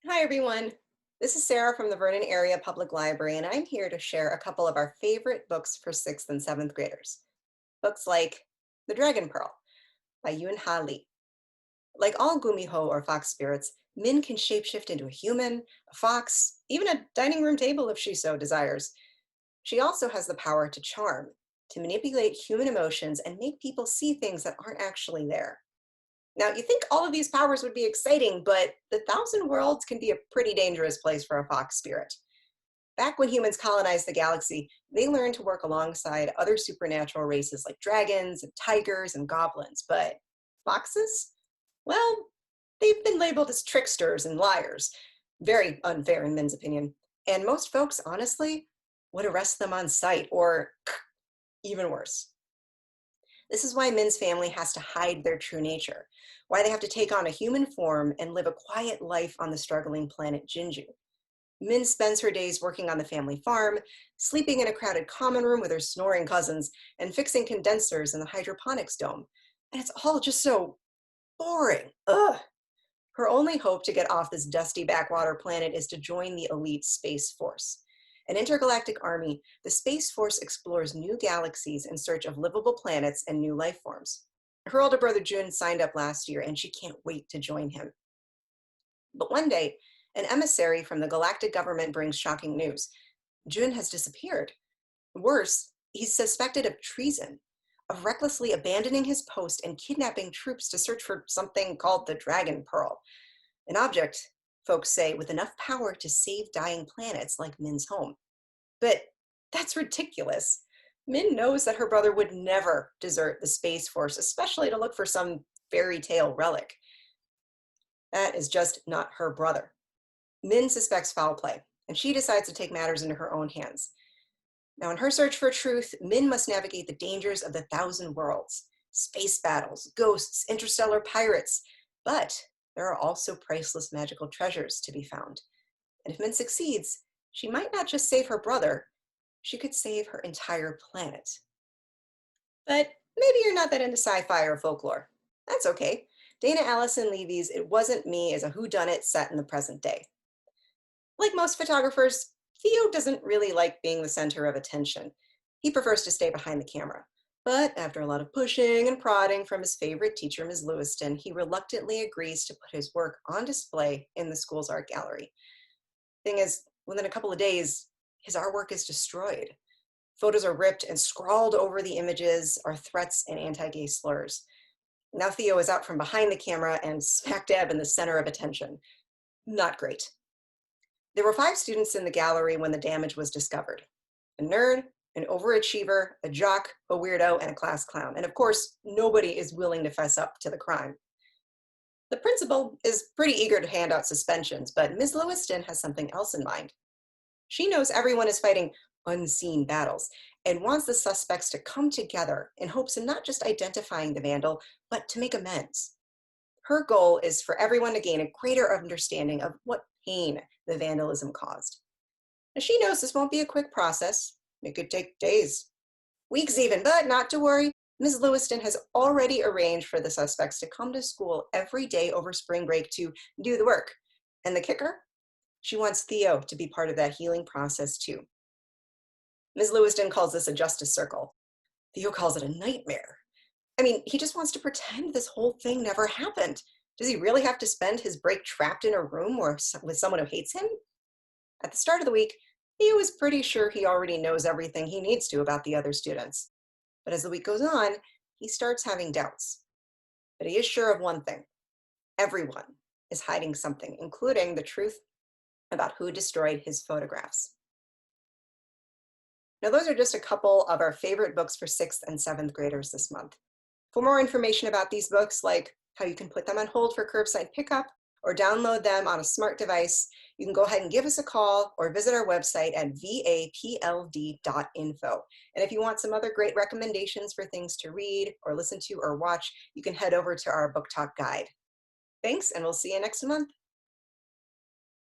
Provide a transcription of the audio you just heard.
Hi, everyone. This is Sarah from the Vernon Area Public Library, and I'm here to share a couple of our favorite books for sixth and seventh graders. Books like The Dragon Pearl by Yoon Ha Lee. Like all gumiho or fox spirits, Min can shapeshift into a human, a fox, even a dining room table if she so desires. She also has the power to charm, to manipulate human emotions and make people see things that aren't actually there. Now, you think all of these powers would be exciting, but the Thousand Worlds can be a pretty dangerous place for a fox spirit. Back when humans colonized the galaxy, they learned to work alongside other supernatural races like dragons and tigers and goblins. But foxes? Well, they've been labeled as tricksters and liars. Very unfair in Min's opinion. And most folks, honestly, would arrest them on sight, or even worse. This is why Min's family has to hide their true nature, why they have to take on a human form and live a quiet life on the struggling planet Jinju. Min spends her days working on the family farm, sleeping in a crowded common room with her snoring cousins, and fixing condensers in the hydroponics dome. And it's all just so boring. Ugh. Her only hope to get off this dusty backwater planet is to join the elite Space Force. An intergalactic army, the Space Force explores new galaxies in search of livable planets and new life forms. Her older brother Jun signed up last year, and she can't wait to join him. But one day, an emissary from the galactic government brings shocking news. Jun has disappeared. Worse, he's suspected of treason, of recklessly abandoning his post and kidnapping troops to search for something called the Dragon Pearl, an object, folks say, with enough power to save dying planets like Min's home. But that's ridiculous. Min knows that her brother would never desert the Space Force, especially to look for some fairy tale relic. That is just not her brother. Min suspects foul play, and she decides to take matters into her own hands. Now, in her search for truth, Min must navigate the dangers of the Thousand Worlds, space battles, ghosts, interstellar pirates. But there are also priceless magical treasures to be found. And if Min succeeds, she might not just save her brother, she could save her entire planet. But maybe you're not that into sci-fi or folklore. That's okay. Dana Allison Levy's It Wasn't Me is a whodunit set in the present day. Like most photographers, Theo doesn't really like being the center of attention. He prefers to stay behind the camera. But after a lot of pushing and prodding from his favorite teacher, Ms. Lewiston, he reluctantly agrees to put his work on display in the school's art gallery. Thing is, within a couple of days, his artwork is destroyed. Photos are ripped, and scrawled over the images are threats and anti-gay slurs. Now Theo is out from behind the camera and smack dab in the center of attention. Not great. There were 5 students in the gallery when the damage was discovered: a nerd, an overachiever, a jock, a weirdo, and a class clown. And of course, nobody is willing to fess up to the crime. The principal is pretty eager to hand out suspensions, but Ms. Lewiston has something else in mind. She knows everyone is fighting unseen battles and wants the suspects to come together in hopes of not just identifying the vandal, but to make amends. Her goal is for everyone to gain a greater understanding of what pain the vandalism caused. Now, she knows this won't be a quick process. It could take days, weeks even, but not to worry. Ms. Lewiston has already arranged for the suspects to come to school every day over spring break to do the work. And the kicker? She wants Theo to be part of that healing process too. Ms. Lewiston calls this a justice circle. Theo calls it a nightmare. I mean, he just wants to pretend this whole thing never happened. Does he really have to spend his break trapped in a room or with someone who hates him? At the start of the week, Theo is pretty sure he already knows everything he needs to about the other students. But as the week goes on, he starts having doubts. But he is sure of one thing: everyone is hiding something, including the truth about who destroyed his photographs. Now, those are just a couple of our favorite books for 6th and 7th graders this month. For more information about these books, like how you can put them on hold for curbside pickup or download them on a smart device, you can go ahead and give us a call or visit our website at vapld.info. And if you want some other great recommendations for things to read or listen to or watch, you can head over to our book talk guide. Thanks, and we'll see you next month.